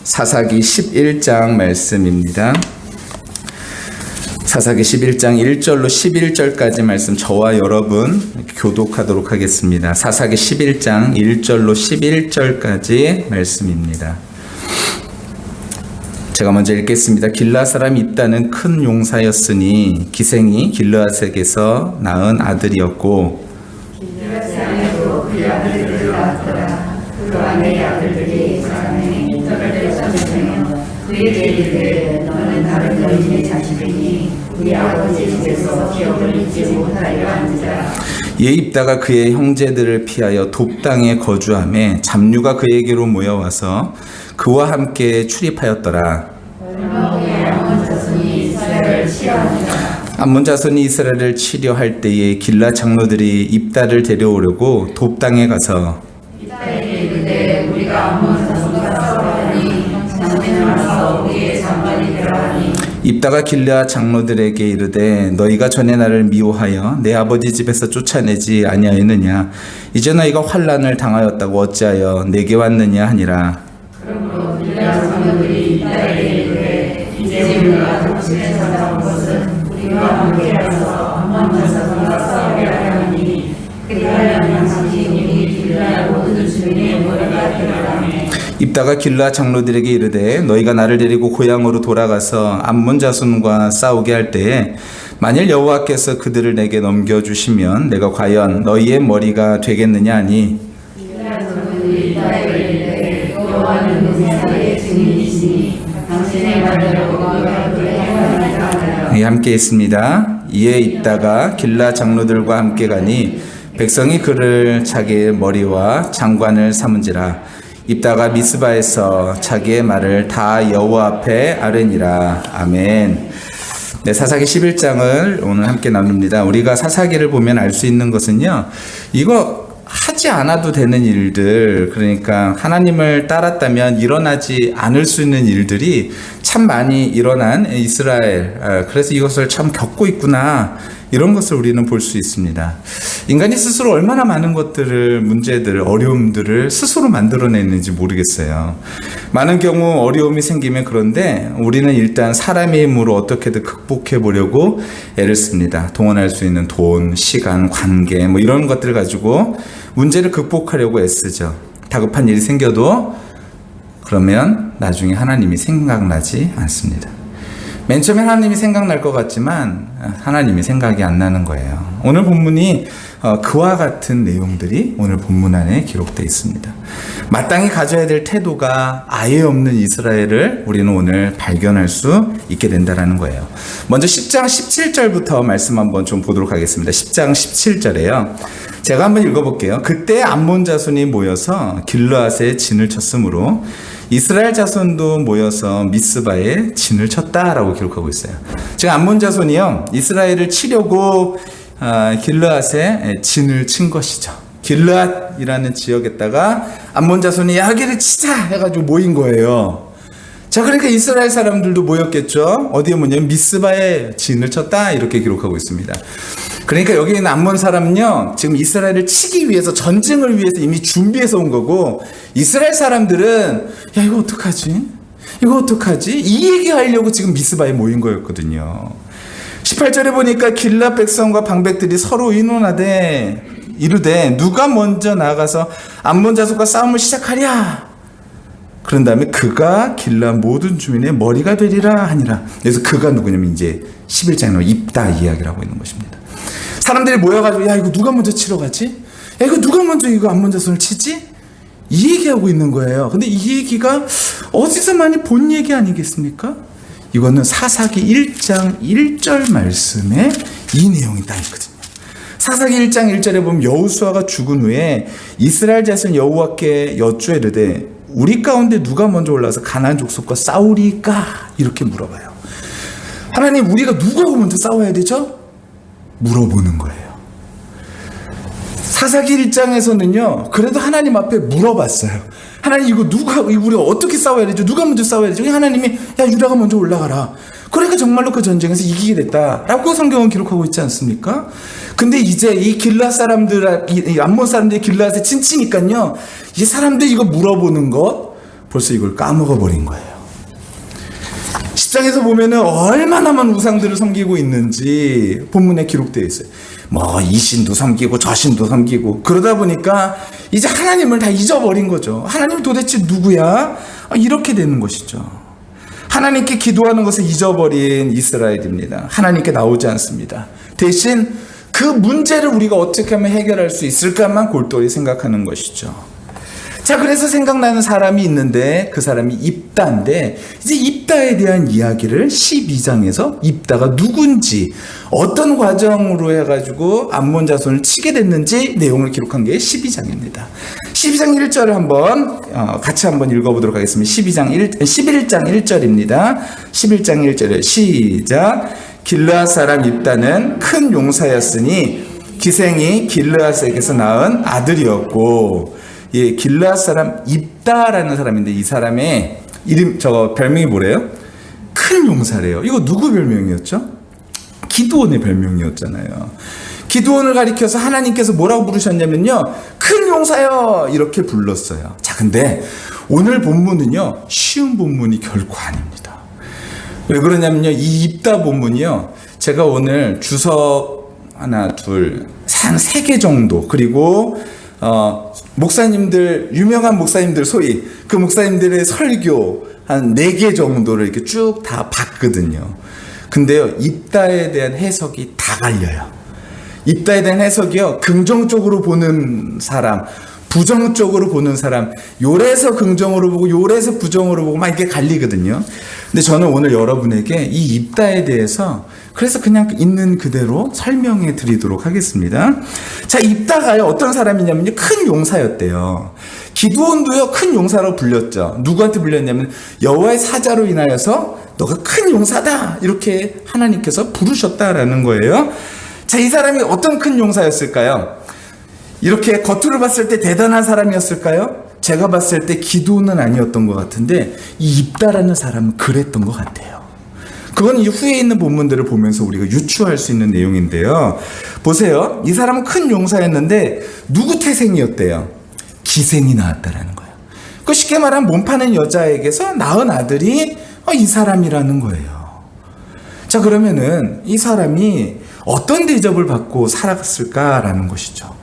사사기 11장 말씀입니다. 사사기 11장 1절로 11절까지 말씀 저와 여러분 교독하도록 하겠습니다. 사사기 11장 1절로 11절까지 말씀입니다. 제가 먼저 읽겠습니다. 길르앗 사람 입다는 큰 용사였으니 기생이 길르앗에게서 낳은 아들이었고 길르앗 사람에도 그 아들들을 낳았더라. 그 아내의 아들들이 사람의 입덕을 쫓아내며 그에게 이르되 너는 다른 여인의 자식이니 우리 아버지 집에서 기업을 잊지 못하려 한지라. 이에 입다가 그의 형제들을 피하여 돕당에 거주하며 잡류가 그에게로 모여와서 그와 함께 출입하였더라. 암몬 자손이 이스라엘을 치려할 때에 길르앗 장로들이 입다를 데려오려고 돕당에 가서 입다에게 이르되 우리가 암몬 자손과 싸우려니 장대는 와서 우리의 장관이 되라 하니 입다가 길르앗 장로들에게 이르되 너희가 전에 나를 미워하여 내 아버지 집에서 쫓아내지 아니하였느냐 이제 너희가 환난을 당하였다고 어찌하여 내게 왔느냐 하니라. 그러므로 길르앗 장로들이 입다에게 이르되 이제 우리가 당신을 찾아온 것은 우리와 함께하여서 암몬 자손과 싸우려 하니 그리하면 당신이 길르앗 모든 주민의 머리가 되리라매. 입다가 길르앗 장로들에게 이르되 너희가 나를 데리고 고향으로 돌아가서 암몬 자손과 싸우게 할 때에 만일 여호와께서 그들을 내게 넘겨주시면 내가 과연 너희의 머리가 되겠느냐 하니 길르앗 장로들이 입다에게 이르되 여호와는 우리 사이의 증인이시니 당신의 말대로 우리가 그를 행하리라 하니라. 네, 함께 있습니다. 이에 입다가 길르앗 장로들과 함께 가니 백성이 그를 자기의 머리와 장관을 삼은지라. 입다가 미스바에서 자기의 말을 다 여호와 앞에 아뢰니라. 아멘. 네, 사사기 11장을 오늘 함께 나눕니다. 우리가 사사기를 보면 알 수 있는 것은요, 이거 하지 않아도 되는 일들, 그러니까 하나님을 따랐다면 일어나지 않을 수 있는 일들이 참 많이 일어난 이스라엘, 그래서 이것을 참 겪고 있구나, 이런 것을 우리는 볼 수 있습니다. 인간이 스스로 얼마나 많은 것들을, 문제들을, 어려움들을 스스로 만들어내는지 모르겠어요. 많은 경우 어려움이 생기면 그런데 우리는 일단 사람의 힘으로 어떻게든 극복해 보려고 애를 씁니다. 동원할 수 있는 돈, 시간, 관계, 뭐 이런 것들을 가지고 문제를 극복하려고 애쓰죠. 다급한 일이 생겨도 그러면 나중에 하나님이 생각나지 않습니다. 맨 처음에 하나님이 생각날 것 같지만 하나님이 생각이 안 나는 거예요. 오늘 본문이 그와 같은 내용들이 오늘 본문 안에 기록되어 있습니다. 마땅히 가져야 될 태도가 아예 없는 이스라엘을 우리는 오늘 발견할 수 있게 된다는 거예요. 먼저 10장 17절부터 말씀 한번 좀 보도록 하겠습니다. 10장 17절에요. 제가 한번 읽어볼게요. 그때 암몬 자손이 모여서 길르앗에 진을 쳤으므로 이스라엘 자손도 모여서 미스바에 진을 쳤다라고 기록하고 있어요. 지금 암몬 자손이요, 이스라엘을 치려고 길르앗에 진을 친 것이죠. 길르앗이라는 지역에다가 암몬 자손이 야기를 치자 해가지고 모인 거예요. 자, 그러니까 이스라엘 사람들도 모였겠죠. 어디에 뭐냐면 미스바에 진을 쳤다, 이렇게 기록하고 있습니다. 그러니까 여기 있는 암몬 사람은요, 지금 이스라엘을 치기 위해서, 전쟁을 위해서 이미 준비해서 온 거고, 이스라엘 사람들은 야, 이거 어떡하지? 이거 어떡하지? 이 얘기하려고 지금 미스바에 모인 거였거든요. 18절에 보니까 길르앗 백성과 방백들이 서로 의논하되 이르되 누가 먼저 나가서 암몬 자손과 싸움을 시작하랴. 그런 다음에 그가 길르앗 모든 주민의 머리가 되리라 하니라. 그래서 그가 누구냐면 이제 11장에 입다 이야기를 하고 있는 것입니다. 사람들이 모여가지고 야, 이거 누가 먼저 치러 가지? 야, 이거 누가 먼저 이거 암몬 자손을 치지? 이 얘기하고 있는 거예요. 근데 이 얘기가 어디서 많이 본 얘기 아니겠습니까? 이거는 사사기 1장 1절 말씀에 이 내용이 딱 있거든요. 사사기 1장 1절에 보면 여호수아가 죽은 후에 이스라엘 자손 여호와께 여쭈어 이르되 우리 가운데 누가 먼저 올라와서 가나안 족속과 싸우리까? 이렇게 물어봐요. 하나님, 우리가 누구하고 먼저 싸워야 되죠? 물어보는 거예요. 사사기 1장에서는요, 그래도 하나님 앞에 물어봤어요. 하나님, 이거 우리가 어떻게 싸워야 되죠? 누가 먼저 싸워야 되죠? 하나님이, 야, 유다가 먼저 올라가라. 그러니까 정말로 그 전쟁에서 이기게 됐다라고 성경은 기록하고 있지 않습니까? 근데 이제 이 길르앗 사람들, 이 암몬 사람들이 길르앗에 친치니까요, 이 사람들 이거 물어보는 것, 벌써 이걸 까먹어 버린 거예요. 10장에서 보면은 얼마나 많은 우상들을 섬기고 있는지 본문에 기록되어 있어요. 뭐 이 신도 섬기고 저 신도 섬기고 그러다 보니까 이제 하나님을 다 잊어버린 거죠. 하나님 도대체 누구야? 이렇게 되는 것이죠. 하나님께 기도하는 것을 잊어버린 이스라엘입니다. 하나님께 나오지 않습니다. 대신 그 문제를 우리가 어떻게 하면 해결할 수 있을까만 골똘히 생각하는 것이죠. 자, 그래서 생각나는 사람이 있는데 그 사람이 입다인데, 이제 입다에 대한 이야기를 12장에서 입다가 누군지 어떤 과정으로 해가지고 암몬 자손을 치게 됐는지 내용을 기록한 게 12장입니다. 12장 1절을 한번 같이 한번 읽어보도록 하겠습니다. 11장 1절입니다. 11장 1절에 시작. 길르앗 사람 입다는 큰 용사였으니 기생이 길르앗에게서 낳은 아들이었고, 예, 길르앗 사람 입다라는 사람인데 이 사람의 이름 별명이 뭐래요? 큰 용사래요. 이거 누구 별명이었죠? 기드온의 별명이었잖아요. 기드온을 가리켜서 하나님께서 뭐라고 부르셨냐면요, 큰 용사요 이렇게 불렀어요. 자, 근데 오늘 본문은요 쉬운 본문이 결코 아닙니다. 왜 그러냐면요, 이 입다 본문이요, 제가 오늘 주석 하나 둘 한 3개 정도, 그리고 목사님들, 유명한 목사님들, 소위 그 목사님들의 설교 한 4개 정도를 이렇게 쭉 다 봤거든요. 근데요, 입다에 대한 해석이 다 갈려요. 입다에 대한 해석이요, 긍정적으로 보는 사람, 부정적으로 보는 사람, 요래서 긍정으로 보고 요래서 부정으로 보고 막 이렇게 갈리거든요. 근데 저는 오늘 여러분에게 이 입다에 대해서 그래서 그냥 있는 그대로 설명해 드리도록 하겠습니다. 자, 입다가요 어떤 사람이냐면요, 큰 용사였대요. 기드온도요 큰 용사로 불렸죠. 누구한테 불렸냐면 여호와의 사자로 인하여서 너가 큰 용사다 이렇게 하나님께서 부르셨다라는 거예요. 자, 이 사람이 어떤 큰 용사였을까요? 이렇게 겉으로 봤을 때 대단한 사람이었을까요? 제가 봤을 때 기드온은 아니었던 것 같은데 이 입다라는 사람은 그랬던 것 같아요. 그건 이 후에 있는 본문들을 보면서 우리가 유추할 수 있는 내용인데요. 보세요. 이 사람은 큰 용사였는데 누구 태생이었대요? 기생이 낳았다라는 거예요. 그 쉽게 말하면 몸 파는 여자에게서 낳은 아들이 이 사람이라는 거예요. 자, 그러면은 이 사람이 어떤 대접을 받고 살았을까라는 것이죠.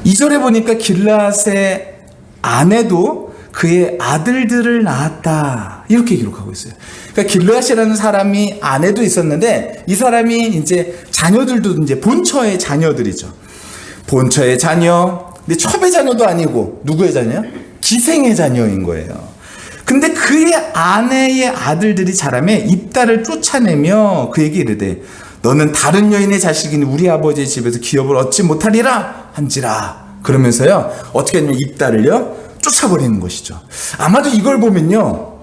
2절에 보니까 길르앗의 아내도 그의 아들들을 낳았다 이렇게 기록하고 있어요. 그러니까 길르앗이라는 사람이 아내도 있었는데 이 사람이 이제 자녀들도 이제 본처의 자녀들이죠. 본처의 자녀, 근데 첩의 자녀도 아니고 누구의 자녀요? 기생의 자녀인 거예요. 근데 그의 아내의 아들들이 자라매 입다를 쫓아내며 그에게 이르되 너는 다른 여인의 자식이니 우리 아버지의 집에서 기업을 얻지 못하리라 한지라. 그러면서요 어떻게 하냐면 입다를요 쫓아버리는 것이죠. 아마도 이걸 보면요,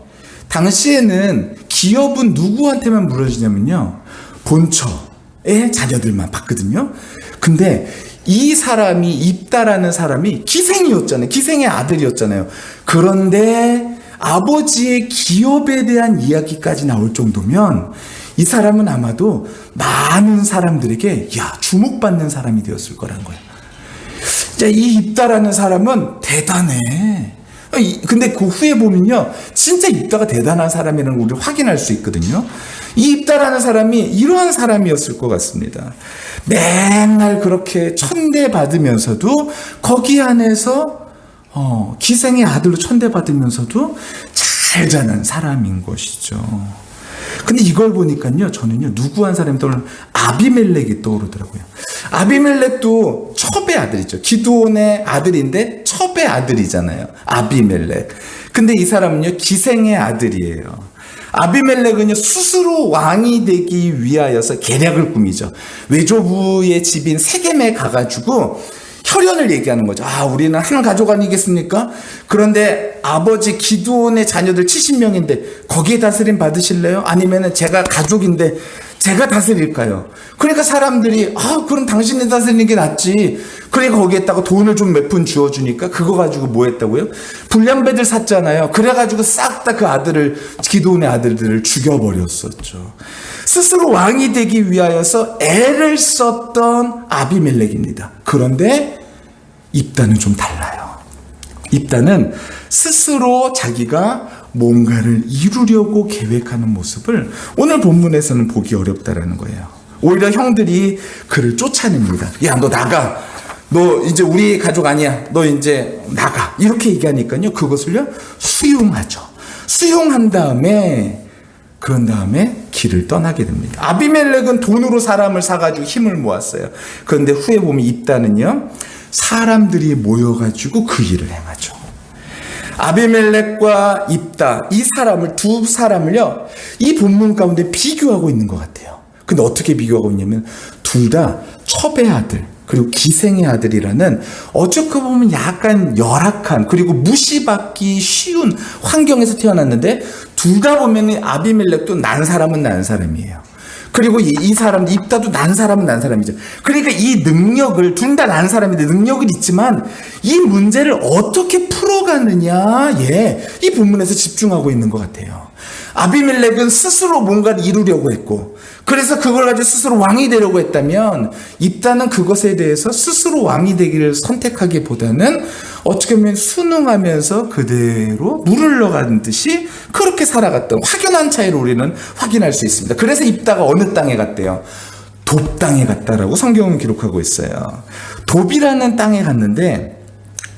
당시에는 기업은 누구한테만 물어지냐면요 본처의 자녀들만 받거든요. 근데 이 사람이 입다라는 사람이 기생이었잖아요. 기생의 아들이었잖아요. 그런데 아버지의 기업에 대한 이야기까지 나올 정도면 이 사람은 아마도 많은 사람들에게 주목받는 사람이 되었을 거란 거예요. 자, 이 입다라는 사람은 대단해. 근데 그 후에 보면요 진짜 입다가 대단한 사람이라는 걸 우리 확인할 수 있거든요. 이 입다라는 사람이 이러한 사람이었을 것 같습니다. 맨날 그렇게 천대받으면서도 거기 안에서 기생의 아들로 천대받으면서도 잘 자는 사람인 것이죠. 근데 이걸 보니까요 저는요 누구 한 사람이 떠오르는 아비멜렉이 떠오르더라고요. 아비멜렉도 첩의 아들이죠. 기드온의 아들인데 첩의 아들이잖아요, 아비멜렉. 근데 이 사람은요 기생의 아들이에요. 아비멜렉은요 스스로 왕이 되기 위하여서 계략을 꾸미죠. 외조부의 집인 세겜에 가가지고 혈연을 얘기하는 거죠. 우리는 한 가족 아니겠습니까? 그런데 아버지 기드온의 자녀들 70명인데 거기에 다스림 받으실래요? 아니면 제가 가족인데 제가 다스릴까요? 그러니까 사람들이 그럼 당신이 다스리는 게 낫지. 그러니까 거기에다가 돈을 좀 몇 푼 주어주니까 그거 가지고 뭐 했다고요? 불량배들 샀잖아요. 그래가지고 싹 다 그 아들을, 기드온의 아들들을 죽여버렸었죠. 스스로 왕이 되기 위하여서 애를 썼던 아비멜렉입니다. 그런데 입다는 좀 달라요. 입다는 스스로 자기가 뭔가를 이루려고 계획하는 모습을 오늘 본문에서는 보기 어렵다라는 거예요. 오히려 형들이 그를 쫓아냅니다. 야, 너 나가. 너 이제 우리 가족 아니야. 너 이제 나가. 이렇게 얘기하니까요. 그것을요, 수용하죠. 수용한 다음에, 그런 다음에 길을 떠나게 됩니다. 아비멜렉은 돈으로 사람을 사가지고 힘을 모았어요. 그런데 후에 보면 입다는요, 사람들이 모여가지고 그 일을 행하죠. 아비멜렉과 입다, 이 사람을, 두 사람을요, 이 본문 가운데 비교하고 있는 것 같아요. 근데 어떻게 비교하고 있냐면, 둘 다 첩의 아들, 그리고 기생의 아들이라는 어떻게 보면 약간 열악한, 그리고 무시받기 쉬운 환경에서 태어났는데, 둘 다 보면 아비멜렉도 난 사람은 난 사람이에요. 그리고 이 사람, 입다도 난 사람은 난 사람이죠. 그러니까 이 능력을, 둘 다 난 사람인데 능력은 있지만 이 문제를 어떻게 풀어가느냐에 이 본문에서 집중하고 있는 것 같아요. 아비멜렉은 스스로 뭔가를 이루려고 했고, 그래서 그걸 가지고 스스로 왕이 되려고 했다면, 입다는 그것에 대해서 스스로 왕이 되기를 선택하기보다는 어떻게 보면 순응하면서 그대로 물을 흘러가는 듯이 그렇게 살아갔던 확연한 차이를 우리는 확인할 수 있습니다. 그래서 입다가 어느 땅에 갔대요? 돕 땅에 갔다라고 성경은 기록하고 있어요. 돕이라는 땅에 갔는데,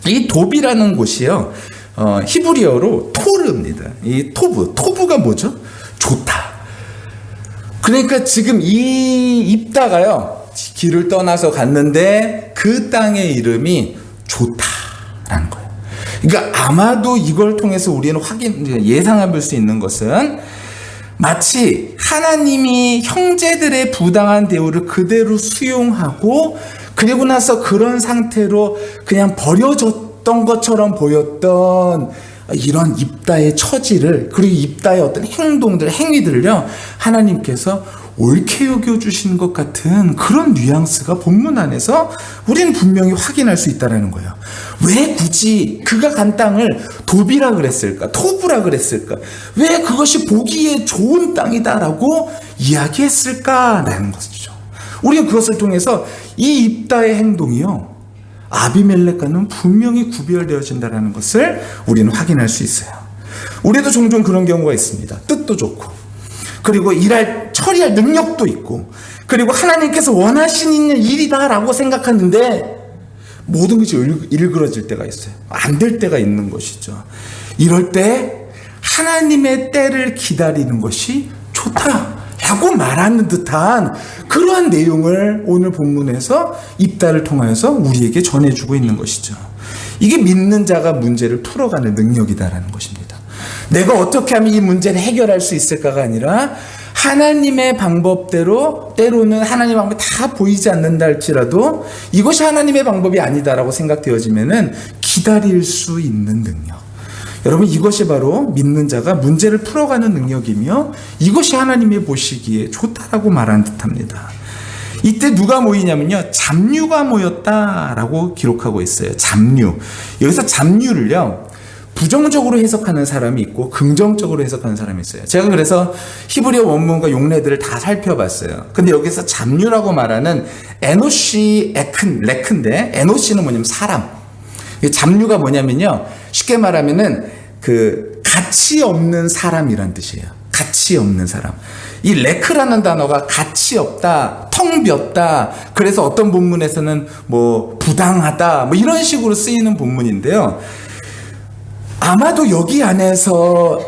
이 돕이라는 곳이요, 히브리어로 토르입니다. 이 토부가 뭐죠? 좋다. 그러니까 지금 이 입다가요, 길을 떠나서 갔는데 그 땅의 이름이 좋다라는 거예요. 그러니까 아마도 이걸 통해서 우리는 예상해 볼 수 있는 것은, 마치 하나님이 형제들의 부당한 대우를 그대로 수용하고, 그리고 나서 그런 상태로 그냥 버려졌던 것처럼 보였던 이런 입다의 처지를, 그리고 입다의 어떤 행동들, 행위들을요, 하나님께서 옳게 여겨주신 것 같은 그런 뉘앙스가 본문 안에서 우리는 분명히 확인할 수 있다는 거예요. 왜 굳이 그가 간 땅을 돕이라 그랬을까? 토부라 그랬을까? 왜 그것이 보기에 좋은 땅이다라고 이야기했을까라는 것이죠. 우리는 그것을 통해서 이 입다의 행동이요, 아비멜렉과는 분명히 구별되어진다는 것을 우리는 확인할 수 있어요. 우리도 종종 그런 경우가 있습니다. 뜻도 좋고, 그리고 처리할 능력도 있고, 그리고 하나님께서 원하시는 일이다라고 생각하는데 모든 것이 일그러질 때가 있어요. 안 될 때가 있는 것이죠. 이럴 때 하나님의 때를 기다리는 것이 좋다라고 말하는 듯한 그러한 내용을 오늘 본문에서 입다를 통하여서 우리에게 전해주고 있는 것이죠. 이게 믿는 자가 문제를 풀어가는 능력이다라는 것입니다. 내가 어떻게 하면 이 문제를 해결할 수 있을까가 아니라, 하나님의 방법대로, 때로는 하나님의 방법이 다 보이지 않는다 할지라도 이것이 하나님의 방법이 아니다라고 생각되어지면은 기다릴 수 있는 능력. 여러분, 이것이 바로 믿는 자가 문제를 풀어가는 능력이며, 이것이 하나님의 보시기에 좋다라고 말하는 듯합니다. 이때 누가 모이냐면요, 잡류가 모였다라고 기록하고 있어요. 잡류. 여기서 잡류를요, 부정적으로 해석하는 사람이 있고 긍정적으로 해석하는 사람이 있어요. 제가 그래서 히브리어 원문과 용례들을 다 살펴봤어요. 근데 여기서 잡류라고 말하는 에노시 레크인데, 에노시는 뭐냐면 사람. 잡류가 뭐냐면요, 쉽게 말하면은 그 가치 없는 사람이란 뜻이에요. 가치 없는 사람. 이 레크라는 단어가 가치 없다, 텅 비었다, 그래서 어떤 본문에서는 뭐 부당하다, 뭐 이런 식으로 쓰이는 본문인데요. 아마도 여기 안에서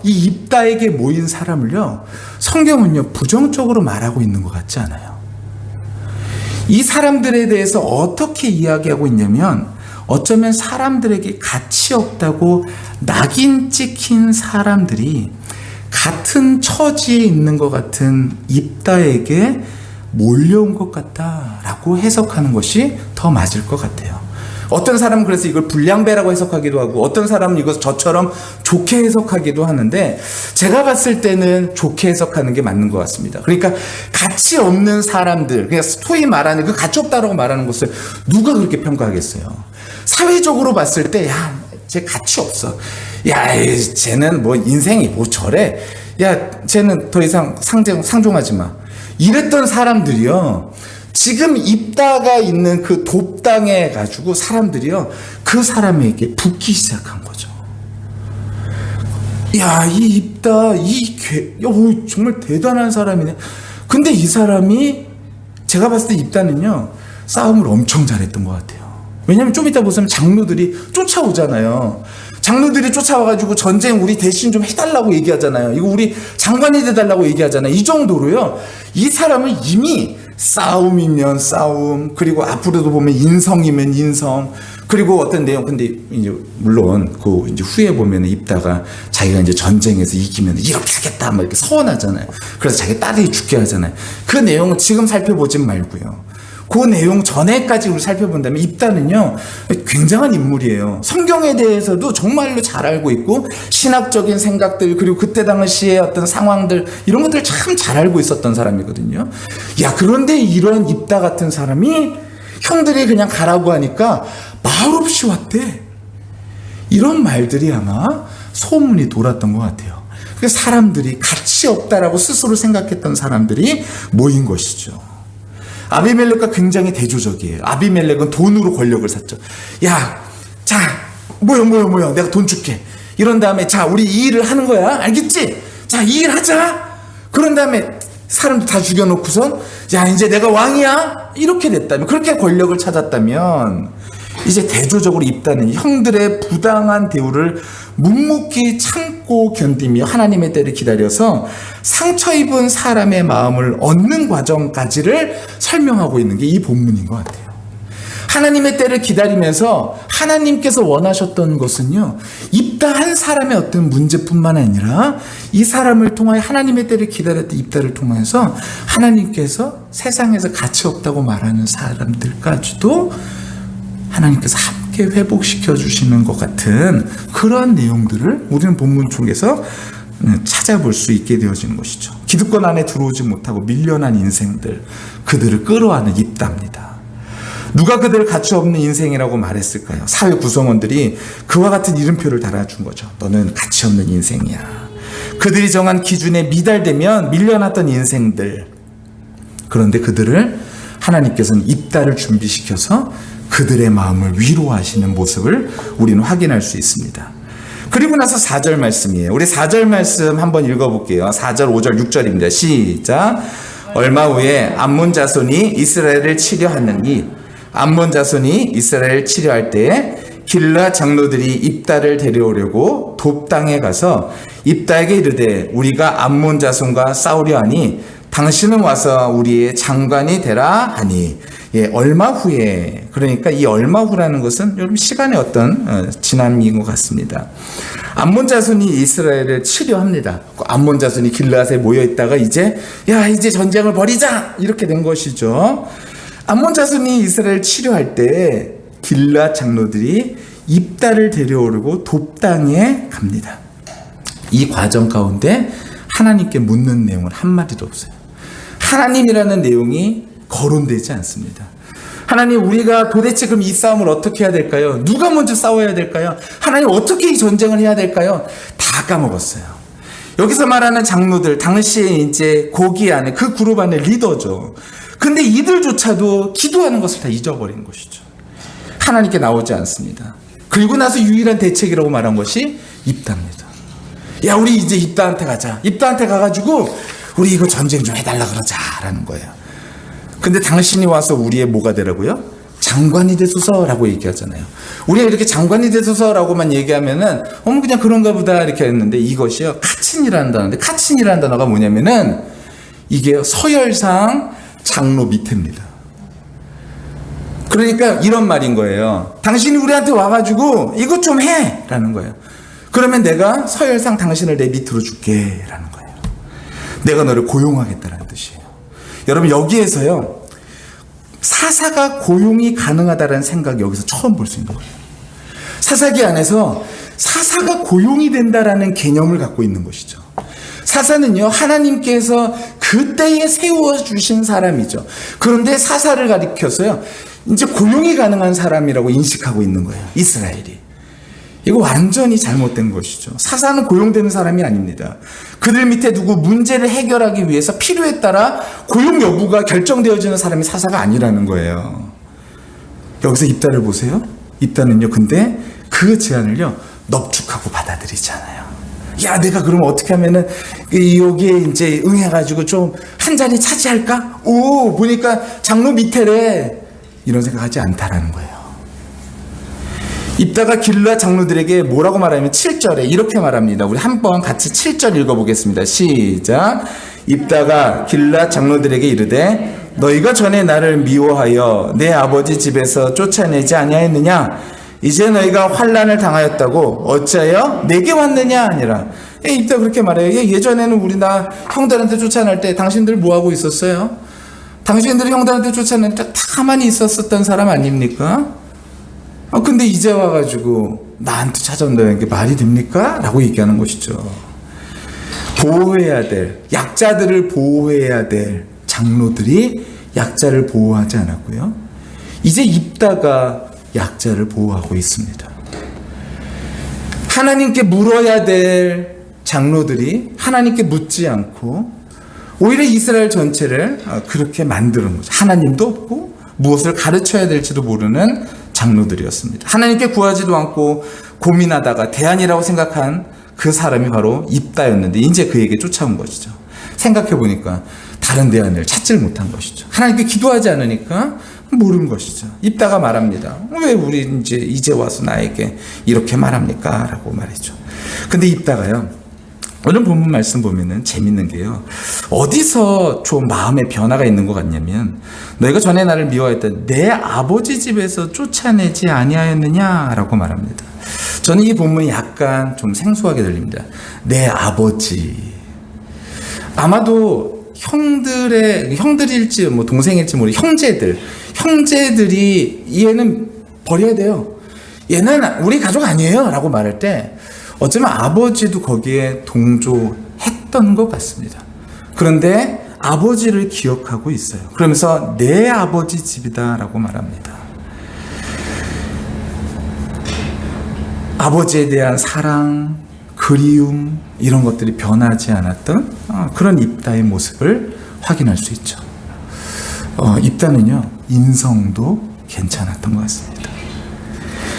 이 입다에게 모인 사람을요, 성경은요, 부정적으로 말하고 있는 것 같지 않아요. 이 사람들에 대해서 어떻게 이야기하고 있냐면, 어쩌면 사람들에게 가치 없다고 낙인 찍힌 사람들이 같은 처지에 있는 것 같은 입다에게 몰려온 것 같다라고 해석하는 것이 더 맞을 것 같아요. 어떤 사람은 그래서 이걸 불량배라고 해석하기도 하고, 어떤 사람은 이것을 저처럼 좋게 해석하기도 하는데, 제가 봤을 때는 좋게 해석하는 게 맞는 것 같습니다. 그러니까 가치 없는 사람들, 그냥 소위 말하는 그 가치 없다라고 말하는 것을 누가 그렇게 평가하겠어요? 사회적으로 봤을 때, 야, 쟤 가치 없어. 야, 쟤는 뭐 인생이 뭐 저래. 야, 쟤는 더 이상 상종하지 마. 이랬던 사람들이요, 지금 입다가 있는 그 돕당에 가지고 사람들이요, 그 사람에게 붙기 시작한 거죠. 야, 이 입다, 정말 대단한 사람이네. 근데 이 사람이, 제가 봤을 때 입다는요, 싸움을 엄청 잘했던 것 같아요. 왜냐면 좀 이따 보시면 장로들이 쫓아오잖아요. 장로들이 쫓아와가지고 전쟁 우리 대신 좀 해달라고 얘기하잖아요. 이거 우리 장관이 돼달라고 얘기하잖아요. 이 정도로요, 이 사람을 이미 싸움이면 싸움, 그리고 앞으로도 보면 인성이면 인성, 그리고 어떤 내용, 근데 이제 물론 그 이제 후에 보면 입다가 자기가 이제 전쟁에서 이기면 이렇게 하겠다 막 이렇게 서원하잖아요. 그래서 자기 딸이 죽게 하잖아요. 그 내용은 지금 살펴보진 말고요, 그 내용 전에까지 우리 살펴본다면 입다는요, 굉장한 인물이에요. 성경에 대해서도 정말로 잘 알고 있고, 신학적인 생각들, 그리고 그때 당시의 어떤 상황들, 이런 것들 참 잘 알고 있었던 사람이거든요. 야, 그런데 이런 입다 같은 사람이 형들이 그냥 가라고 하니까 말없이 왔대. 이런 말들이 아마 소문이 돌았던 것 같아요. 그래서 사람들이 가치 없다라고 스스로 생각했던 사람들이 모인 것이죠. 아비멜렉과 굉장히 대조적이에요. 아비멜렉은 돈으로 권력을 샀죠. 야, 자, 뭐야, 내가 돈 줄게. 이런 다음에, 자, 우리 이 일을 하는 거야. 알겠지? 자, 이 일 하자. 그런 다음에 사람들 다 죽여놓고선, 야, 이제 내가 왕이야. 이렇게 됐다면, 그렇게 권력을 찾았다면, 이제 대조적으로 입다는 형들의 부당한 대우를 묵묵히 참고 견디며 하나님의 때를 기다려서 상처 입은 사람의 마음을 얻는 과정까지를 설명하고 있는 게 이 본문인 것 같아요. 하나님의 때를 기다리면서 하나님께서 원하셨던 것은요, 입다 한 사람의 어떤 문제뿐만 아니라 이 사람을 통하여 하나님의 때를 기다렸던 입다를 통해서 하나님께서 세상에서 가치 없다고 말하는 사람들까지도 하나님께서 함께 회복시켜 주시는 것 같은 그런 내용들을 우리는 본문 쪽에서 찾아볼 수 있게 되어지는 것이죠. 기득권 안에 들어오지 못하고 밀려난 인생들, 그들을 끌어안는 입다입니다. 누가 그들을 가치 없는 인생이라고 말했을까요? 사회 구성원들이 그와 같은 이름표를 달아준 거죠. 너는 가치 없는 인생이야. 그들이 정한 기준에 미달되면 밀려났던 인생들, 그런데 그들을 하나님께서는 입다를 준비시켜서 그들의 마음을 위로하시는 모습을 우리는 확인할 수 있습니다. 그리고 나서 4절 말씀이에요. 우리 4절 말씀 한번 읽어볼게요. 4절, 5절, 6절입니다. 시작. 얼마 후에 암몬 자손이 이스라엘을 치려하느니, 암몬 자손이 이스라엘을 치려할 때에 길라 장로들이 입다를 데려오려고 돕당에 가서 입다에게 이르되 우리가 암몬 자손과 싸우려 하니 당신은 와서 우리의 장관이 되라 하니. 예, 얼마 후에, 그러니까 이 얼마 후라는 것은 여러분 시간의 어떤 지남인 것 같습니다. 암몬 자손이 이스라엘을 치려 합니다. 암몬 자손이 길앗에 모여 있다가 이제 전쟁을 벌이자 이렇게 된 것이죠. 암몬 자손이 이스라엘 치려할 때 길앗 장로들이 입다를 데려오려고 돕당에 갑니다. 이 과정 가운데 하나님께 묻는 내용은 한마디도 없어요. 하나님이라는 내용이 거론되지 않습니다. 하나님, 우리가 도대체 그럼 이 싸움을 어떻게 해야 될까요? 누가 먼저 싸워야 될까요? 하나님, 어떻게 이 전쟁을 해야 될까요? 다 까먹었어요. 여기서 말하는 장로들, 당시에 이제 고기 안에 그 그룹 안에 리더죠. 근데 이들조차도 기도하는 것을 다 잊어버린 것이죠. 하나님께 나오지 않습니다. 그리고 나서 유일한 대책이라고 말한 것이 입다입니다. 야, 우리 이제 입다한테 가자. 입다한테 가가지고 우리 이거 전쟁 좀 해달라 그러자라는 거예요. 근데 당신이 와서 우리의 뭐가 되라고요? 장관이 되소서라고 얘기하잖아요. 우리가 이렇게 장관이 되소서라고만 얘기하면은 그냥 그런가 보다 이렇게 했는데, 이것이요, 카친이라는 단어인데, 카친이라는 단어가 뭐냐면은 이게 서열상 장로 밑에입니다. 그러니까 이런 말인 거예요. 당신이 우리한테 와가지고 이것 좀 해! 라는 거예요. 그러면 내가 서열상 당신을 내 밑으로 줄게 라는 거예요. 내가 너를 고용하겠다는 뜻이에요. 여러분, 여기에서요, 사사가 고용이 가능하다는 생각이 여기서 처음 볼 수 있는 거예요. 사사기 안에서 사사가 고용이 된다라는 개념을 갖고 있는 것이죠. 사사는요, 하나님께서 그때에 세워주신 사람이죠. 그런데 사사를 가리켜서요, 이제 고용이 가능한 사람이라고 인식하고 있는 거예요, 이스라엘이. 이거 완전히 잘못된 것이죠. 사사는 고용되는 사람이 아닙니다. 그들 밑에 두고 문제를 해결하기 위해서 필요에 따라 고용 여부가 결정되어지는 사람이 사사가 아니라는 거예요. 여기서 입다를 보세요. 입다는요, 근데 그 제안을요, 넙죽하고 받아들이잖아요. 야, 내가 그러면 어떻게 하면은 여기에 이제 응해가지고 좀 한 자리 차지할까? 오, 보니까 장로 밑에래. 이런 생각하지 않다라는 거예요. 입다가 길르앗 장로들에게 뭐라고 말하냐면 7절에 이렇게 말합니다. 우리 한번 같이 7절 읽어보겠습니다. 시작. 입다가 길르앗 장로들에게 이르되 너희가 전에 나를 미워하여 내 아버지 집에서 쫓아내지 아니하였느냐? 이제 너희가 환난을 당하였다고 어찌하여 내게 왔느냐 아니라. 입다가 그렇게 말해요. 예전에는 우리 나 형들한테 쫓아낼 때 당신들 뭐하고 있었어요? 당신들이 형들한테 쫓아낼 때 다 가만히 있었던 사람 아닙니까? 근데 이제 와가지고 나한테 찾아온다는 게 말이 됩니까? 라고 얘기하는 것이죠. 보호해야 될, 약자들을 보호해야 될 장로들이 약자를 보호하지 않았고요. 이제 입다가 약자를 보호하고 있습니다. 하나님께 물어야 될 장로들이 하나님께 묻지 않고 오히려 이스라엘 전체를 그렇게 만드는 거죠. 하나님도 없고 무엇을 가르쳐야 될지도 모르는 장로들이었습니다. 하나님께 구하지도 않고 고민하다가 대안이라고 생각한 그 사람이 바로 입다였는데 이제 그에게 쫓아온 것이죠. 생각해보니까 다른 대안을 찾지를 못한 것이죠. 하나님께 기도하지 않으니까 모르는 것이죠. 입다가 말합니다. 왜 우리 이제 와서 나에게 이렇게 말합니까? 라고 말이죠. 근데 입다가요, 오늘 본문 말씀 보면은 재밌는 게요, 어디서 좀 마음의 변화가 있는 것 같냐면 너희가 전에 나를 미워했던 내 아버지 집에서 쫓아내지 아니하였느냐라고 말합니다. 저는 이 본문이 약간 좀 생소하게 들립니다. 내 아버지, 아마도 형들일지 뭐 동생일지 모르 형제들이 얘는 버려야 돼요. 얘는 우리 가족 아니에요 라고 말할 때 어쩌면 아버지도 거기에 동조했던 것 같습니다. 그런데 아버지를 기억하고 있어요. 그러면서 내 아버지 집이다 라고 말합니다. 아버지에 대한 사랑, 그리움 이런 것들이 변하지 않았던 그런 입다의 모습을 확인할 수 있죠. 입다는요, 인성도 괜찮았던 것 같습니다.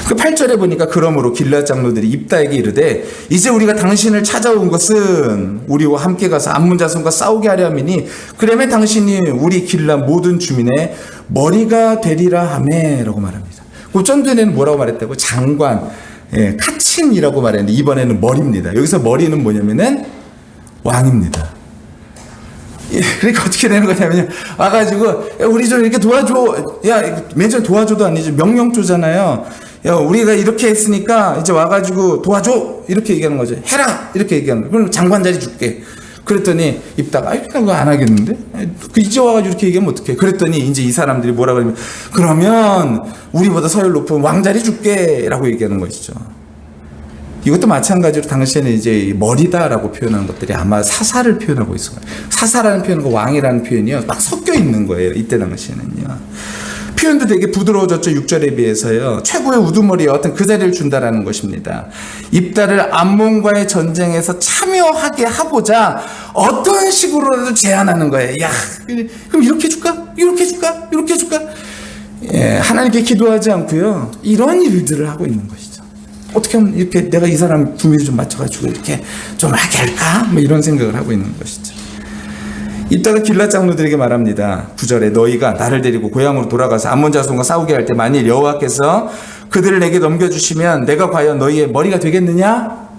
그 8절에 보니까 그러므로 길르앗 장로들이 입다에게 이르되 이제 우리가 당신을 찾아온 것은 우리와 함께 가서 암몬 자손과 싸우게 하려 함이니 그러면 당신이 우리 길르앗 모든 주민의 머리가 되리라 하매라고 말합니다. 그 전에는 뭐라고 말했다고? 장관, 카친이라고 말했는데 이번에는 머리입니다. 여기서 머리는 뭐냐면은 왕입니다. 그러니까 어떻게 되는 거냐면요, 와가지고 우리 좀 이렇게 도와줘. 야, 맨 처음 도와줘도 아니지, 명령조잖아요. 야, 우리가 이렇게 했으니까 이제 와가지고 도와줘 이렇게 얘기하는 거죠. 해라 이렇게 얘기하는 거예요. 그럼 장관 자리 줄게. 그랬더니 입다가 나 그거 안 하겠는데? 이제 와가지고 이렇게 얘기하면 어떡해? 그랬더니 이제 이 사람들이 뭐라 그러면 그러면 우리보다 서열 높은 왕자리 줄게 라고 얘기하는 것이죠. 이것도 마찬가지로 당시에는 이제 머리다라고 표현하는 것들이 아마 사사를 표현하고 있어요. 사사라는 표현과 왕이라는 표현이요, 막 섞여 있는 거예요. 이때 당시에는요. 표현도 되게 부드러워졌죠. 6절에 비해서요. 최고의 우두머리에 어떤 그 자리를 준다라는 것입니다. 입다를 암몬과의 전쟁에서 참여하게 하고자 어떤 식으로라도 제안하는 거예요. 야, 그럼 이렇게 줄까? 이렇게 줄까? 이렇게 줄까? 하나님께 기도하지 않고요, 이런 일들을 하고 있는 것이죠. 어떻게 하면 이렇게 내가 이 사람 구미를 좀 맞춰가지고 이렇게 좀 하게 할까? 뭐 이런 생각을 하고 있는 것이죠. 이따가 길르앗 장로들에게 말합니다. 9절에 너희가 나를 데리고 고향으로 돌아가서 암몬 자손과 싸우게 할 때 만일 여호와께서 그들을 내게 넘겨주시면 내가 과연 너희의 머리가 되겠느냐?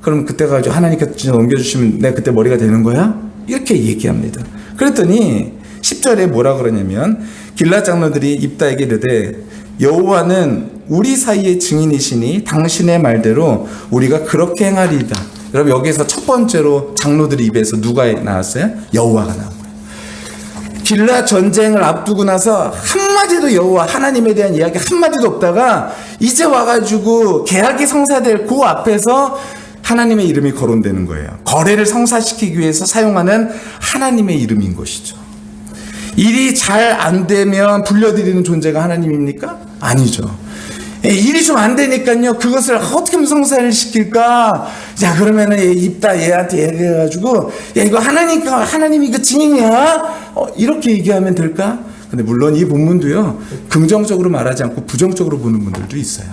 그럼 그때 가지고 하나님께서 넘겨주시면 내가 그때 머리가 되는 거야? 이렇게 얘기합니다. 그랬더니 10절에 뭐라 그러냐면 길르앗 장로들이 입다에게 이르되 여호와는 우리 사이의 증인이시니 당신의 말대로 우리가 그렇게 행하리이다. 여러분, 여기에서 첫 번째로 장로들 입에서 누가 나왔어요? 여호와가 나온 거예요. 길르앗 전쟁을 앞두고 나서 한마디도 여호와 하나님에 대한 이야기 한마디도 없다가 이제 와가지고 계약이 성사될 그 앞에서 하나님의 이름이 거론되는 거예요. 거래를 성사시키기 위해서 사용하는 하나님의 이름인 것이죠. 일이 잘 안 되면 불려드리는 존재가 하나님입니까? 아니죠. 일이 좀 안 되니까요. 그것을 어떻게 하면 성사를 시킬까? 자, 그러면은 입다 얘한테 얘기해가지고, 야, 이거 하나님이 이거 증인이야? 이렇게 얘기하면 될까? 근데 물론 이 본문도요, 긍정적으로 말하지 않고 부정적으로 보는 분들도 있어요.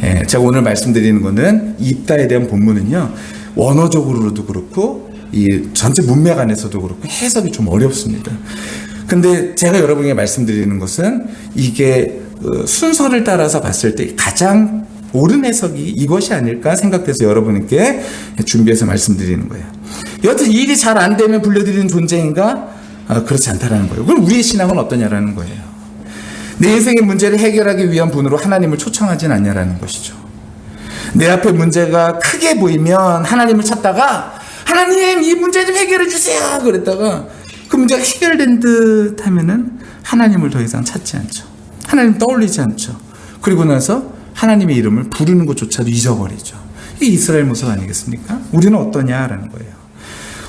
예, 제가 오늘 말씀드리는 거는 입다에 대한 본문은요, 원어적으로도 그렇고, 이 전체 문맥 안에서도 그렇고, 해석이 좀 어렵습니다. 근데 제가 여러분에게 말씀드리는 것은 이게 순서를 따라서 봤을 때 가장 옳은 해석이 이것이 아닐까 생각돼서 여러분께 준비해서 말씀드리는 거예요. 여하튼 일이 잘 안 되면 불려드리는 존재인가? 그렇지 않다라는 거예요. 그럼 우리의 신앙은 어떠냐라는 거예요. 내 인생의 문제를 해결하기 위한 분으로 하나님을 초청하진 않냐라는 것이죠. 내 앞에 문제가 크게 보이면 하나님을 찾다가 하나님 이 문제 좀 해결해 주세요 그랬다가 그 문제가 해결된 듯 하면은 하나님을 더 이상 찾지 않죠. 하나님 떠올리지 않죠. 그리고 나서 하나님의 이름을 부르는 것조차도 잊어버리죠. 이게 이스라엘 모습 아니겠습니까? 우리는 어떠냐라는 거예요.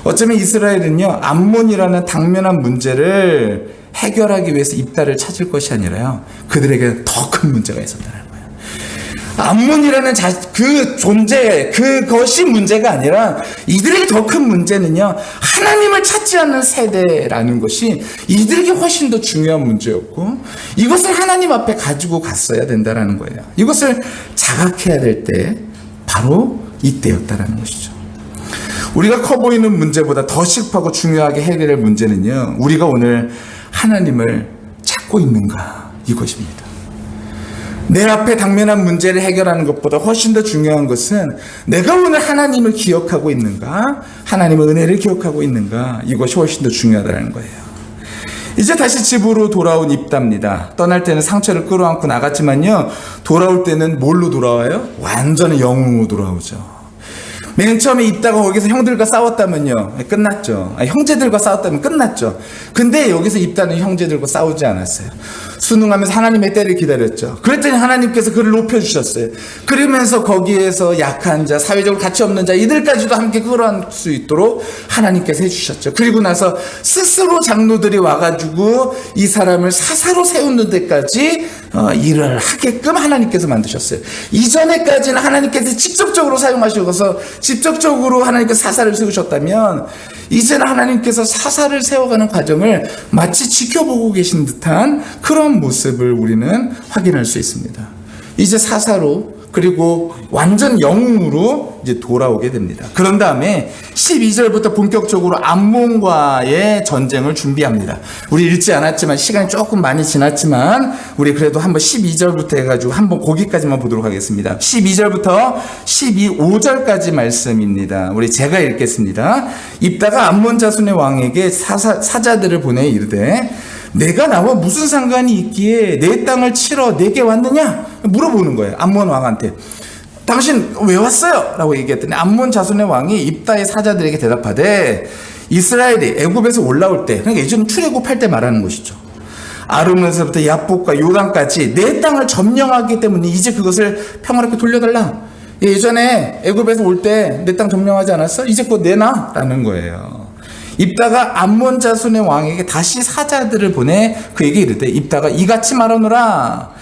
어쩌면 이스라엘은요, 암몬이라는 당면한 문제를 해결하기 위해서 입다를 찾을 것이 아니라요, 그들에게 더 큰 문제가 있었다는 거예요. 암몬이라는 그 존재, 그것이 문제가 아니라 이들에게 더 큰 문제는요, 하나님을 찾지 않는 세대라는 것이 이들에게 훨씬 더 중요한 문제였고, 이것을 하나님 앞에 가지고 갔어야 된다는 거예요. 이것을 자각해야 될 때 바로 이때였다는 것이죠. 우리가 커 보이는 문제보다 더 시급하고 중요하게 해결할 문제는요, 우리가 오늘 하나님을 찾고 있는가, 이것입니다. 내 앞에 당면한 문제를 해결하는 것보다 훨씬 더 중요한 것은 내가 오늘 하나님을 기억하고 있는가, 하나님의 은혜를 기억하고 있는가, 이것이 훨씬 더 중요하다는 거예요. 이제 다시 집으로 돌아온 입다입니다. 떠날 때는 상처를 끌어안고 나갔지만요, 돌아올 때는 뭘로 돌아와요? 완전히 영웅으로 돌아오죠. 맨 처음에 입다가 거기서 형들과 싸웠다면요, 끝났죠. 형제들과 싸웠다면 끝났죠. 근데 여기서 입다는 형제들과 싸우지 않았어요. 순응하면서 하나님의 때를 기다렸죠. 그랬더니 하나님께서 그를 높여주셨어요. 그러면서 거기에서 약한 자, 사회적으로 가치 없는 자, 이들까지도 함께 끌어안을 수 있도록 하나님께서 해주셨죠. 그리고 나서 스스로 장로들이 와가지고 이 사람을 사사로 세우는 데까지 일을 하게끔 하나님께서 만드셨어요. 이전에까지는 하나님께서 직접적으로 사용하셔서 직접적으로 하나님께서 사사를 세우셨다면, 이제는 하나님께서 사사를 세워가는 과정을 마치 지켜보고 계신 듯한 그런 모습을 우리는 확인할 수 있습니다. 이제 사사로, 그리고 완전 영웅으로 이제 돌아오게 됩니다. 그런 다음에 12절부터 본격적으로 암몬과의 전쟁을 준비합니다. 우리 읽지 않았지만, 시간이 조금 많이 지났지만 우리 그래도 한번 12절부터 해가지고 한번 거기까지만 보도록 하겠습니다. 12절부터 5절까지 말씀입니다. 우리 제가 읽겠습니다. 입다가 암몬 자손의 왕에게 사자들을 보내 이르되, 내가 나와 무슨 상관이 있기에 내 땅을 치러 내게 왔느냐? 물어보는 거예요. 암몬 왕한테. 당신 왜 왔어요? 라고 얘기했더니 암몬 자손의 왕이 입다의 사자들에게 대답하되, 이스라엘이 애굽에서 올라올 때, 그러니까 예전 출애굽할 때 말하는 것이죠. 아르논에서부터 야복과 요단까지 내 땅을 점령하기 때문에 이제 그것을 평화롭게 돌려달라. 예전에 애굽에서 올 때 내 땅 점령하지 않았어? 이제 그거 내놔. 라는 거예요. 입다가 암몬 자손의 왕에게 다시 사자들을 보내 그에게 이르되, 입다가 이같이 말하노라.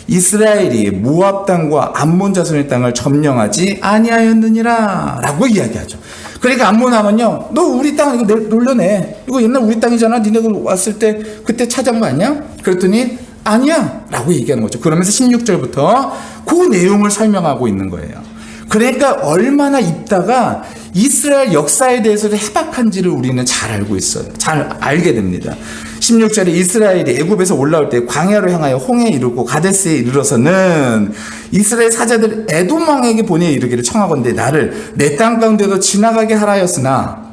이스라엘이 모압 땅과 암몬 자손의 땅을 점령하지 아니하였느니라. 라고 이야기하죠. 그러니까 암몬 왕은요, 너 우리 땅 이거 놀려내. 이거 옛날 우리 땅이잖아. 니네들 왔을 때 그때 찾아온 거 아니야? 그랬더니 아니야. 라고 얘기하는 거죠. 그러면서 16절부터 그 내용을 설명하고 있는 거예요. 그러니까 얼마나 입다가 이스라엘 역사에 대해서도 해박한지를 우리는 잘 알고 있어요. 잘 알게 됩니다. 16절에 이스라엘이 애굽에서 올라올 때 광야로 향하여 홍해에 이르고 가데스에 이르러서는 이스라엘 사자들 에돔 왕에게 보내 이르기를 청하건대 나를 내 땅 가운데도 지나가게 하라 하였으나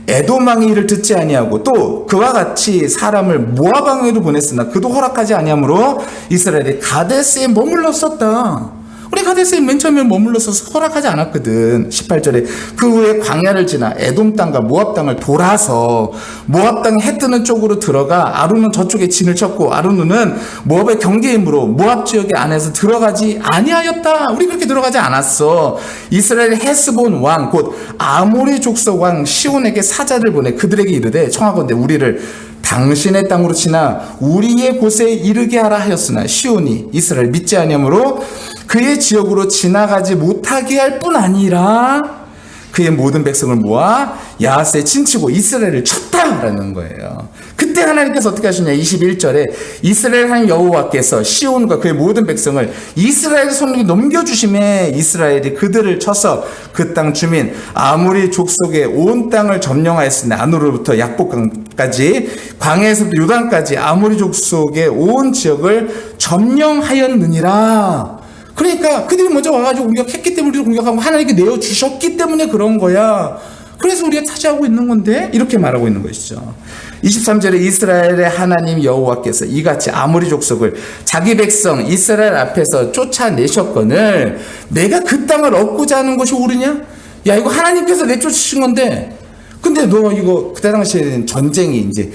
에돔 왕이 이를 듣지 아니하고, 또 그와 같이 사람을 모압 왕에게도 보냈으나 그도 허락하지 아니하므로 이스라엘이 가데스에 머물렀었다. 우리 가데스에 맨 처음에 머물러서 허락하지 않았거든. 18절에 그 후에 광야를 지나 에돔 땅과 모압 땅을 돌아서 모압 땅 해 뜨는 쪽으로 들어가 아루는 저쪽에 진을 쳤고, 아루는 모압의 경계이므로 모압 지역의 안에서 들어가지 아니하였다. 우리 그렇게 들어가지 않았어. 이스라엘 헤스본 왕 곧 아모리 족속 왕 시온에게 사자를 보내 그들에게 이르되 청하건대 우리를 당신의 땅으로 지나 우리의 곳에 이르게 하라 하였으나 시온이 이스라엘 믿지 아니하므로 그의 지역으로 지나가지 못하게 할 뿐 아니라 그의 모든 백성을 모아 야하스에 친치고 이스라엘을 쳤다라는 거예요. 그때 하나님께서 어떻게 하시냐? 21절에 이스라엘 하나님 여호와께서 시온과 그의 모든 백성을 이스라엘 손에 넘겨주심에 이스라엘이 그들을 쳐서 그 땅 주민 아모리 족속의 온 땅을 점령하였으니 안으로부터 약복강까지 광야에서부터 요단까지 아모리 족속의 온 지역을 점령하였느니라. 그러니까 그들이 먼저 와가지고 공격했기 때문에 우리도 공격하고 하나님께 내어주셨기 때문에 그런 거야. 그래서 우리가 차지하고 있는 건데 이렇게 말하고 있는 것이죠. 23절에 이스라엘의 하나님 여호와께서 이같이 아모리 족속을 자기 백성 이스라엘 앞에서 쫓아내셨거늘 내가 그 땅을 얻고자 하는 것이 옳으냐? 야, 이거 하나님께서 내쫓으신 건데 근데 너 이거 그때 당시에는 전쟁이 이제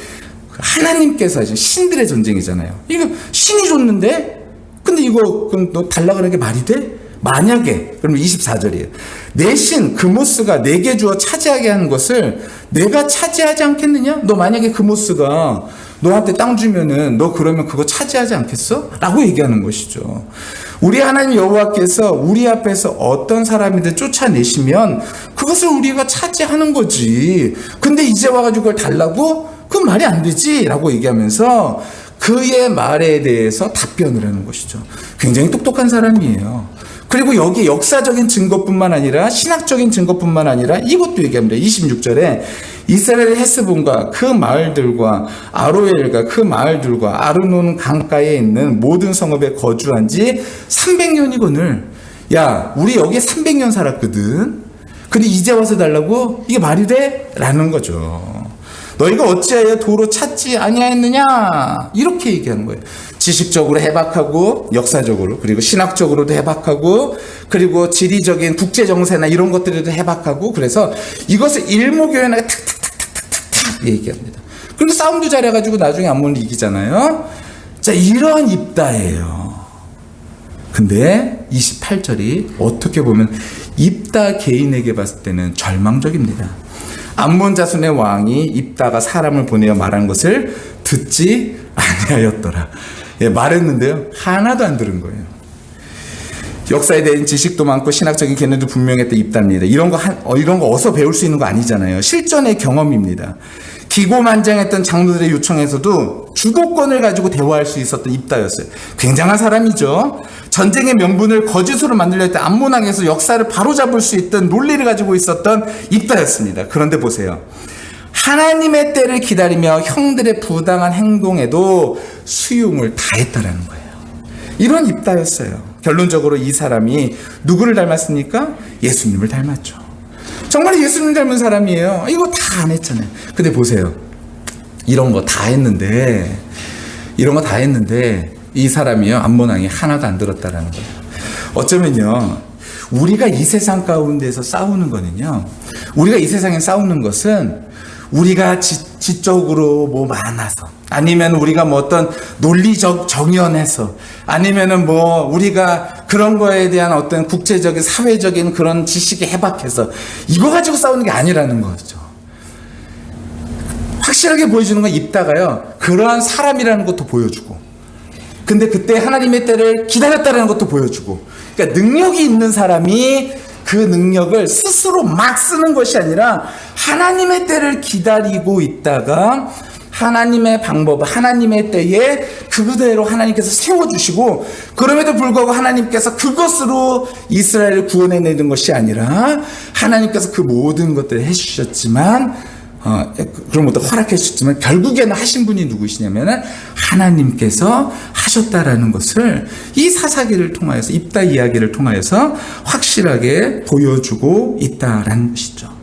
하나님께서 하신 신들의 전쟁이잖아요. 이거 신이 줬는데 근데 이거 그럼 너 달라 그러는 게 말이 돼? 만약에 그러면 24절이에요. 내 신 그모스가 내게 주어 차지하게 하는 것을 내가 차지하지 않겠느냐? 너 만약에 그모스가 너한테 땅 주면은 너 그러면 그거 차지하지 않겠어? 라고 얘기하는 것이죠. 우리 하나님 여호와께서 우리 앞에서 어떤 사람이든 쫓아내시면 그것을 우리가 차지하는 거지. 근데 이제 와가지고 그걸 달라고? 그건 말이 안 되지 라고 얘기하면서 그의 말에 대해서 답변을 하는 것이죠. 굉장히 똑똑한 사람이에요. 그리고 여기 역사적인 증거뿐만 아니라 신학적인 증거뿐만 아니라 이것도 얘기합니다. 26절에 이스라엘의 헤스본과 그 마을들과 아로엘과 그 마을들과 아르논 강가에 있는 모든 성읍에 거주한 지 300년이거늘. 야, 우리 여기 300년 살았거든. 근데 이제 와서 달라고? 이게 말이 돼? 라는 거죠. 너희가 어찌하여 도로 찾지 아니하였느냐? 이렇게 얘기하는 거예요. 지식적으로 해박하고 역사적으로 그리고 신학적으로도 해박하고 그리고 지리적인 국제정세나 이런 것들에도 해박하고 그래서 이것을 일목요연하게 탁탁탁탁탁탁 얘기합니다. 그리고 싸움도 잘해가지고 나중에 암몬이 이기잖아요. 자, 이러한 입다예요. 근데 28절이 어떻게 보면 입다 개인에게 봤을 때는 절망적입니다. 암몬 자손의 왕이 입다가 사람을 보내어 말한 것을 듣지 아니하였더라. 예, 말했는데요. 하나도 안 들은 거예요. 역사에 대한 지식도 많고 신학적인 개념도 분명했던 입다입니다. 이런 거 어서 배울 수 있는 거 아니잖아요. 실전의 경험입니다. 기고만장했던 장로들의 요청에서도 주도권을 가지고 대화할 수 있었던 입다였어요. 굉장한 사람이죠. 전쟁의 명분을 거짓으로 만들려 했던 암몬왕에서 역사를 바로잡을 수 있던 논리를 가지고 있었던 입다였습니다. 그런데 보세요. 하나님의 때를 기다리며 형들의 부당한 행동에도 수용을 다했다라는 거예요. 이런 입다였어요. 결론적으로 이 사람이 누구를 닮았습니까? 예수님을 닮았죠. 정말 예수님 닮은 사람이에요. 이거 다 안 했잖아요. 근데 보세요. 이런 거 다 했는데 이 사람이요. 암몬왕이 하나도 안 들었다라는 거예요. 어쩌면요. 우리가 이 세상 가운데서 싸우는 거는요. 우리가 이 세상에 싸우는 것은 우리가 지적으로 뭐 많아서 아니면 우리가 뭐 어떤 논리적 정연해서 아니면은 뭐 우리가 그런 거에 대한 어떤 국제적인 사회적인 그런 지식이 해박해서 이거 가지고 싸우는 게 아니라는 거죠. 확실하게 보여주는 건 입다가요. 그러한 사람이라는 것도 보여주고 근데 그때 하나님의 때를 기다렸다는 것도 보여주고 그러니까 능력이 있는 사람이 그 능력을 스스로 막 쓰는 것이 아니라 하나님의 때를 기다리고 있다가 하나님의 방법, 하나님의 때에 그대로 하나님께서 세워주시고 그럼에도 불구하고 하나님께서 그것으로 이스라엘을 구원해내는 것이 아니라 하나님께서 그 모든 것들을 해주셨지만 그런 것도 허락해 주셨지만 결국에는 하신 분이 누구시냐면은 하나님께서 하셨다라는 것을 이 사사기를 통하여서 입다 이야기를 통하여서 확실하게 보여주고 있다라는 것이죠.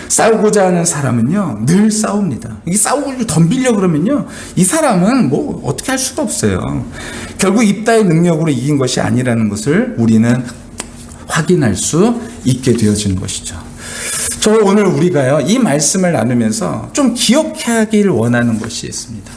싸우고자 하는 사람은요 늘 싸웁니다. 이게 싸우고 덤비려 그러면요 이 사람은 뭐 어떻게 할 수가 없어요. 결국 입다의 능력으로 이긴 것이 아니라는 것을 우리는 확인할 수 있게 되어지는 것이죠. 저 오늘 우리가요 이 말씀을 나누면서 좀 기억하기를 원하는 것이 있습니다.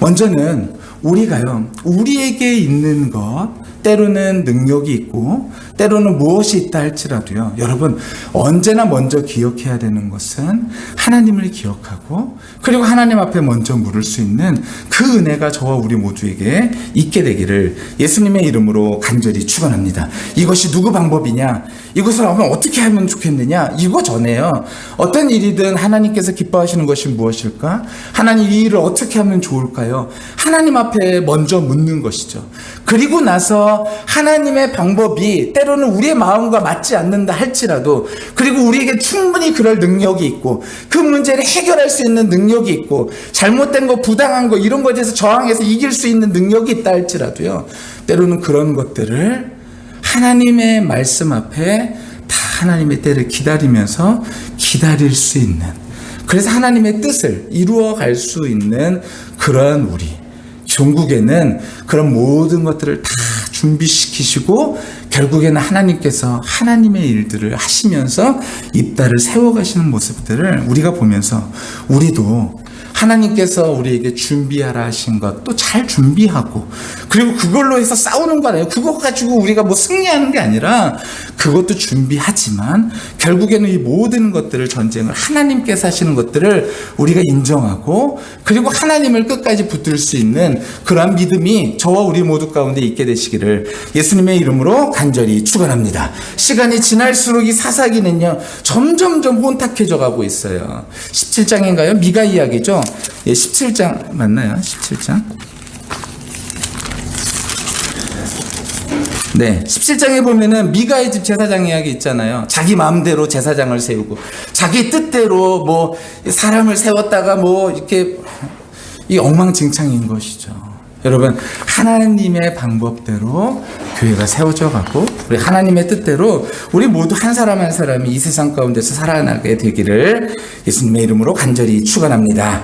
먼저는 우리가요 우리에게 있는 것 때로는 능력이 있고 때로는 무엇이 있다 할지라도요, 여러분 언제나 먼저 기억해야 되는 것은 하나님을 기억하고 그리고 하나님 앞에 먼저 물을 수 있는 그 은혜가 저와 우리 모두에게 있게 되기를 예수님의 이름으로 간절히 축원합니다. 이것이 누구 방법이냐, 이것을 하면 어떻게 하면 좋겠느냐, 이거 전에요, 어떤 일이든 하나님께서 기뻐하시는 것이 무엇일까, 하나님 이 일을 어떻게 하면 좋을까요, 하나님 앞에 먼저 묻는 것이죠. 그리고 나서 하나님의 방법이 때로는 우리의 마음과 맞지 않는다 할지라도, 그리고 우리에게 충분히 그럴 능력이 있고 그 문제를 해결할 수 있는 능력이 있고 잘못된 거, 부당한 거, 이런 것에 대해서 저항해서 이길 수 있는 능력이 있다 할지라도요, 때로는 그런 것들을 하나님의 말씀 앞에 다 하나님의 때를 기다리면서 기다릴 수 있는, 그래서 하나님의 뜻을 이루어 갈 수 있는 그러한 우리, 종국에는 그런 모든 것들을 다 준비시키시고 결국에는 하나님께서 하나님의 일들을 하시면서 입다를 세워가시는 모습들을 우리가 보면서 우리도 하나님께서 우리에게 준비하라 하신 것도 잘 준비하고, 그리고 그걸로 해서 싸우는 거 아니에요. 그거 가지고 우리가 뭐 승리하는 게 아니라 그것도 준비하지만 결국에는 이 모든 것들을, 전쟁을 하나님께서 하시는 것들을 우리가 인정하고 그리고 하나님을 끝까지 붙들 수 있는 그러한 믿음이 저와 우리 모두 가운데 있게 되시기를 예수님의 이름으로 간절히 축원합니다. 시간이 지날수록 이 사사기는요 점점점 혼탁해져 가고 있어요. 17장인가요? 미가 이야기죠. 예, 17장 맞나요? 17장. 네, 17장에 보면은 미가의 집 제사장 이야기 있잖아요. 자기 마음대로 제사장을 세우고 자기 뜻대로 뭐 사람을 세웠다가 뭐 이렇게 이 엉망진창인 것이죠. 여러분, 하나님의 방법대로 교회가 세워져 가고 우리 하나님의 뜻대로 우리 모두 한 사람 한 사람이 이 세상 가운데서 살아나게 되기를 예수님의 이름으로 간절히 축원합니다.